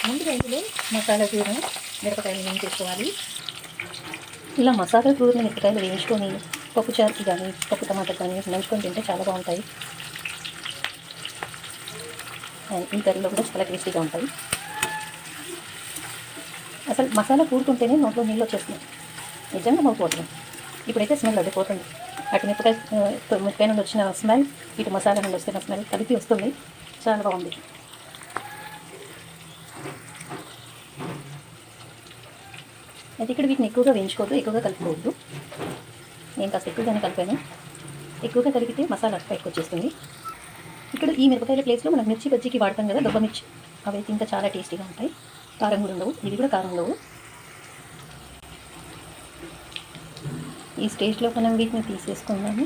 ముందుగా ఇందులో మసాలా కూర మిరపకాయలు వేయించేసుకోవాలి. ఇలా మసాలా కూరని మిరపకాయలు వేయించుకొని పప్పు చారుకి కానీ పప్పు టమాటా కానీ నంచుకొని తింటే చాలా బాగుంటాయి. ఈ కర్రీలో కూడా చాలా టేస్టీగా ఉంటాయి. అసలు మసాలా కూరుతుంటేనే నోట్లో నీళ్ళు వచ్చేస్తున్నాయి, నిజంగా నవ్వుకోవట్లేదు. ఇప్పుడైతే స్మెల్ అది పోతుంది. అటు మిరపకాయ నుండి వచ్చిన స్మెల్, ఇటు మసాలా నుండి వస్తున్న స్మెల్ కలిపి వస్తుంది. చాలా బాగుంది. అయితే ఇక్కడ వీటిని ఎక్కువగా వేయించుకోవద్దు, ఎక్కువగా కలుపుకోవద్దు. నేను కాస్త ఎక్కువగానే కలిపాను. ఎక్కువగా కలిపితే మసాలా బయటకు వచ్చేస్తుంది. ఇక్కడ ఈ మిరపకాయల ప్లేస్లో మనం మిర్చి బజ్జీకి వాడతాం కదా, దొబ్బ మిర్చి, అవి అయితే ఇంకా చాలా టేస్టీగా ఉంటాయి. కారం కూడా ఉండవు, ఇవి కూడా కారం ఉండవు. ఈ స్టేజ్లో మనం వీటిని తీసేసుకుందాము.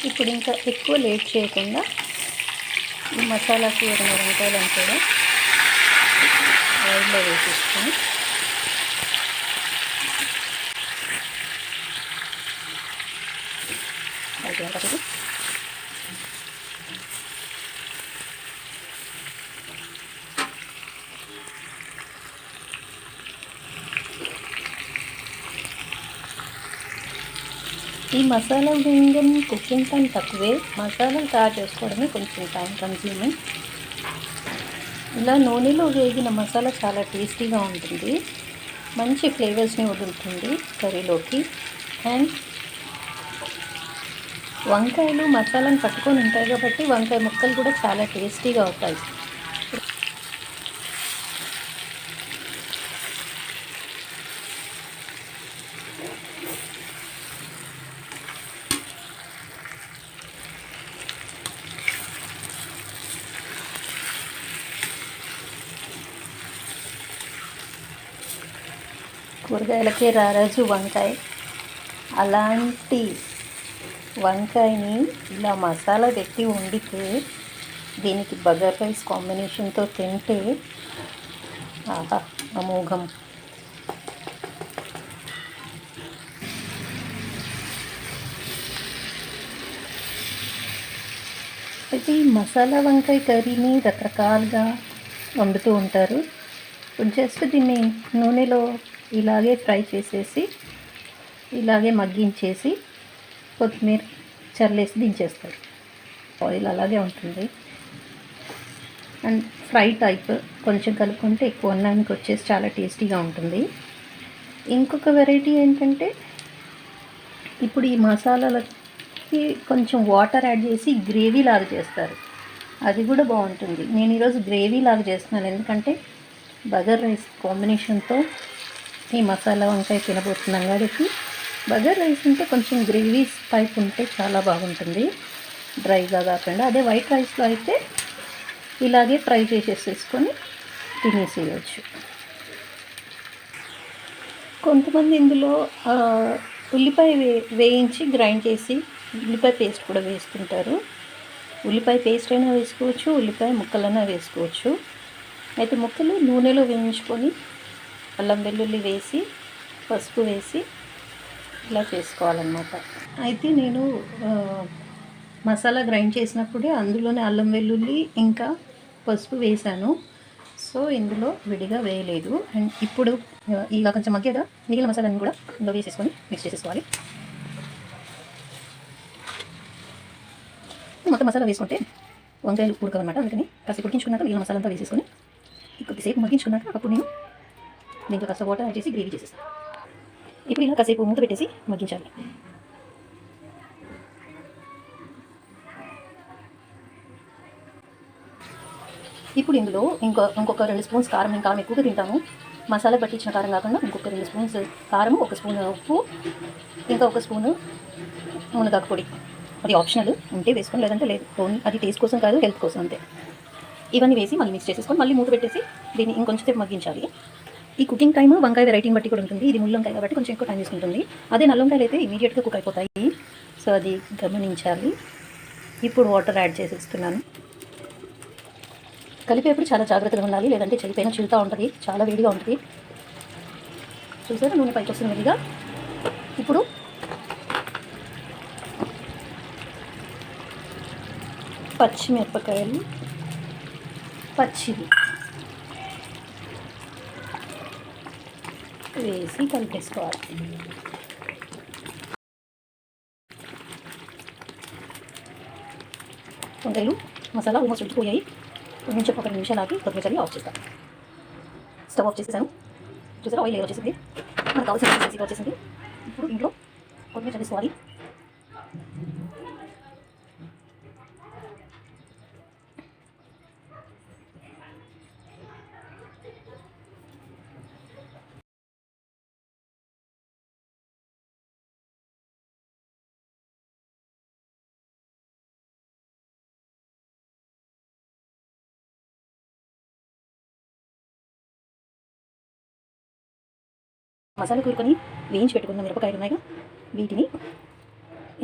ఇప్పుడు ఇంకా ఎక్కువ లేట్ చేయకుండా ఈ మసాలాకి ఒక 2 నిమిషాలను కూడా ఆయిల్లో వేసేసుకొని అయిపోయింది. ఈ మసాలా వేయడం కుకింగ్ టైం తక్కువే, మసాలాలు తయారు చేసుకోవడమే కొంచెం టైం కన్స్యూమింగ్. ఇలా నూనెలో వేగిన మసాలా చాలా టేస్టీగా ఉంటుంది, మంచి ఫ్లేవర్స్ని వదులుతుంది కర్రీలోకి. అండ్ వంకాయలు మసాలాను పట్టుకొని ఉంటాయి కాబట్టి వంకాయ ముక్కలు కూడా చాలా టేస్టీగా అవుతాయి. కూరగాయలకే రారాజు వంకాయ. అలాంటి వంకాయని ఇలా మసాలా పెట్టి వండితే, దీనికి బగారా రైస్ కాంబినేషన్తో తింటే ఆహా అమోఘం. అయితే ఈ మసాలా వంకాయ కర్రీని రకరకాలుగా వండుతూ ఉంటారు. జస్ట్ దీన్ని నూనెలో ఇలాగే ఫ్రై చేసేసి ఇలాగే మగ్గించేసి కొత్తిమీర చల్లేసి దించేస్తారు. ఆయిల్ అలాగే ఉంటుంది. అండ్ ఫ్రై టైప్ కొంచెం కలుపుకుంటే ఎక్కువ అన్నానికి వచ్చేసి చాలా టేస్టీగా ఉంటుంది. ఇంకొక వెరైటీ ఏంటంటే, ఇప్పుడు ఈ మసాలాలకి కొంచెం వాటర్ యాడ్ చేసి గ్రేవీ లాగా చేస్తారు, అది కూడా బాగుంటుంది. నేను ఈరోజు గ్రేవీ లాగా చేస్తున్నాను, ఎందుకంటే బగారా రైస్ కాంబినేషన్తో ఈ మసాలా వంకాయ తినబోతున్నాం కాబట్టి. బగారా రైస్ ఉంటే కొంచెం గ్రేవీ టైప్ ఉంటే చాలా బాగుంటుంది, డ్రైగా కాకుండా. అదే వైట్ రైస్లో అయితే ఇలాగే ఫ్రై చేసేసుకొని తినేసేయచ్చు. కొంతమంది ఇందులో ఉల్లిపాయ వేయించి గ్రైండ్ చేసి ఉల్లిపాయ పేస్ట్ కూడా వేస్తుంటారు. ఉల్లిపాయ పేస్ట్ అయినా వేసుకోవచ్చు, ఉల్లిపాయ ముక్కలైనా వేసుకోవచ్చు. అయితే ముక్కలు నూనెలో వేయించుకొని అల్లం వెల్లుల్లి వేసి పసుపు వేసి ఇలా చేసుకోవాలన్నమాట. అయితే నేను మసాలా గ్రైండ్ చేసినప్పుడే అందులోనే అల్లం వెల్లుల్లి ఇంకా పసుపు వేసాను, సో ఇందులో విడిగా వేయలేదు. అండ్ ఇప్పుడు ఇలా కొంచెం మగ్గాక మిగిలిన మసాలాని కూడా ఇందులో వేసేసుకొని మిక్స్ చేసేసుకోవాలి. మొత్తం మసాలా వేసుకుంటే వంకాయలు ఉడకవన్నమాట, అందుకని కాసేపు ఉడికించుకున్నాక మిగిలిన మసాలా అంతా వేసేసుకొని కొద్దిసేపు మగ్గించుకున్నాక అప్పుడు నేను దీంట్లో కాస్త వాటర్ యాడ్ చేసి గ్రేవీ చేసేస్తాను. ఇప్పుడు ఇలా కాసేపు మూత పెట్టేసి మగ్గించాలి. ఇప్పుడు ఇందులో ఇంకొక 2 స్పూన్స్ కారం. నేను కారం ఎక్కువగా తింటాను, మసాలా పట్టించిన కారం కాకుండా ఇంకొక 2 స్పూన్స్ కారం, 1 స్పూన్ ఉప్పు, ఇంకా 1 స్పూను మునగాకు పొడి. అది ఆప్షనల్, ఉంటే వేసుకొని లేదంటే లేదు. అది టేస్ట్ కోసం కాదు, హెల్త్ కోసం అంతే. ఇవన్నీ వేసి మళ్ళీ మిక్స్ చేసేసుకొని మళ్ళీ మూత పెట్టేసి దీన్ని ఇంకొంచెం సేపు మగ్గించాలి. ఈ కుకింగ్ టైమ్ వంకాయ వెరైటీని బట్టి కూడా ఉంటుంది. ఇది ముళ్ళొంకాయ కాబట్టి కొంచెం ఎక్కువ టైం తీసుకుంటుంది. అదే నల్లొంకాయలు అయితే ఇమీడియట్గా కుక్ అయిపోతాయి, సో అది గమనించాలి. ఇప్పుడు వాటర్ యాడ్ చేసేస్తున్నాను. కలిపేప్పుడు చాలా జాగ్రత్తగా ఉండాలి, లేదంటే చెరిపోయినా చిలుతా ఉంటుంది, చాలా వేడిగా ఉంటుంది. చూసారా నూనె పైకి వస్తుంది మెల్లిగా. ఇప్పుడు పచ్చిమిరపకాయలు పచ్చివి వేసి కలిపేసుకోవాలి. వంకాయలు మసాలా ఆల్మోస్ట్ ఉడికిపోయాయి. కొంచెం ఒక 2 నిమిషాలు ఆగి కొత్తిమీర చల్లి ఆఫ్ చేస్తాను. స్టవ్ ఆఫ్ చేసేసాను. చూసారా ఆయిల్ వచ్చేసింది, మనకు కావాల్సిన వచ్చేసింది. ఇప్పుడు ఇంట్లో కొత్తిమీర చల్లిసుకోవాలి. మసాలా కూరుకొని వేయించి పెట్టుకున్న మిరపకాయలు ఉన్నాయిగా, వీటిని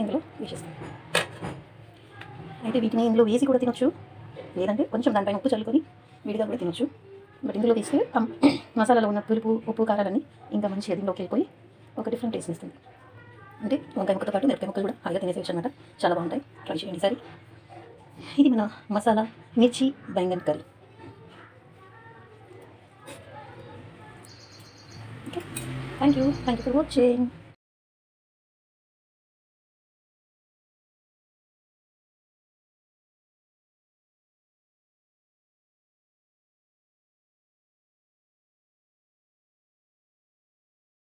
ఇందులో వేసేస్తాం. అయితే వీటిని ఇందులో వేసి కూడా తినొచ్చు, లేదంటే కొంచెం దానిపైన ఉప్పు చల్లుకొని విడిగా కూడా తినొచ్చు. బట్ ఇందులో వేస్తే మసాలాలో ఉన్న పులుపు ఉప్పు కారాలన్నీ ఇంకా మంచిగా దీనిలోకి వెళ్ళిపోయి ఒక డిఫరెంట్ టేస్ట్ ఇస్తుంది. అంటే వంకాయ ముక్కతో పాటు మిరపకాయ ముక్కలు కూడా హాయిగా తినేసేయచ్చు అనమాట. చాలా బాగుంటాయి, ట్రై చేయండి సరే. ఇది మన మసాలా మిర్చి baingan curry. Okay, thank you for watching.